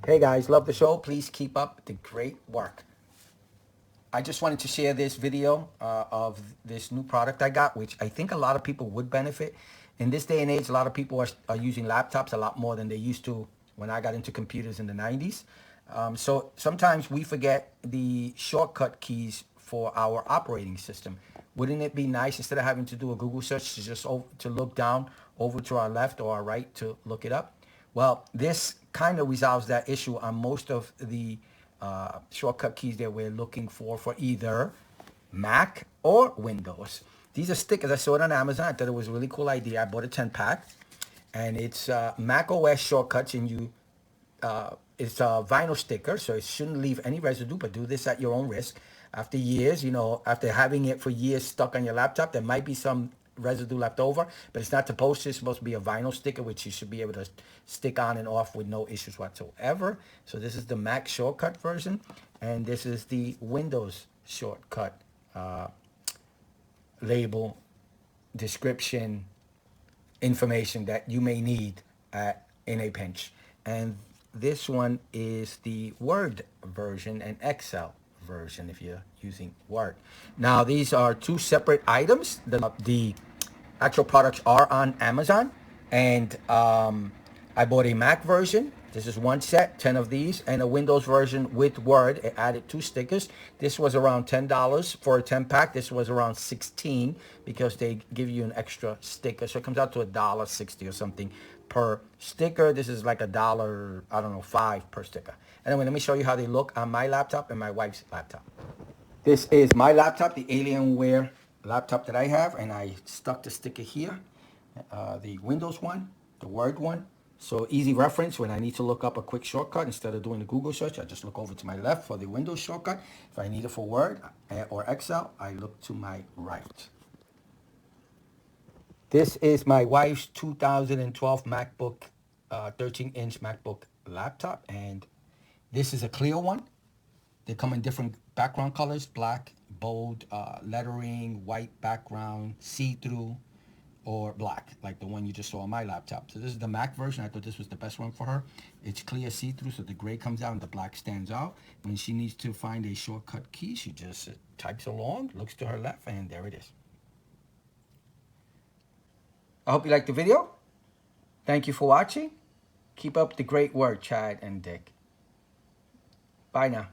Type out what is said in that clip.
Hey guys, love the show. Please keep up the great work. I just wanted to share this video of this new product I got, which I think a lot of people would benefit. In this day and age, a lot of people are using laptops a lot more than they used to when I got into computers in the 90s. So sometimes we forget the shortcut keys for our operating system. Wouldn't it be nice, instead of having to do a Google search, to just to look down over to our left or our right to look it up? Well, this kind of resolves that issue on most of the shortcut keys that we're looking for either Mac or Windows. These are stickers. I saw it on Amazon. I thought it was a really cool idea. I bought a 10 pack, and it's Mac OS shortcuts, and it's a vinyl sticker, so it shouldn't leave any residue, but do this at your own risk. After years, after having it for years stuck on your laptop, there might be some residue left over, but it's not supposed to. It's supposed to be a vinyl sticker, which you should be able to stick on and off with no issues whatsoever. So this is the Mac shortcut version, and this is the Windows shortcut label, description, information that you may need in a pinch. And this one is the Word version and Excel version if you're using Word. Now these are two separate items. The actual products are on Amazon, and I bought a Mac version. This is one set, 10 of these, and a Windows version with Word. It added 2 stickers. This was around $10 for a 10 pack. This was around $16 because they give you an extra sticker. So it comes out to $1.60 or something per sticker. This is like $1, I don't know, 5 per sticker. Anyway, let me show you how they look on my laptop and my wife's laptop. This is my laptop, the Alienware laptop that I have, and I stuck the sticker here, the Windows one, the Word one. So easy reference when I need to look up a quick shortcut. Instead of doing the Google search, I just look over to my left for the Windows shortcut. If I need it for Word or Excel, I look to my right. This is my wife's 2012 MacBook, 13-inch MacBook laptop, and this is a clear one. They come in different background colors: black, bold, lettering, white background, see-through, or black, like the one you just saw on my laptop. So this is the Mac version. I thought this was the best one for her. It's clear see-through, so the gray comes out and the black stands out. When she needs to find a shortcut key, she just types along, looks to her left, and there it is. I hope you liked the video. Thank you for watching. Keep up the great work, Chad and Dick. Bye now.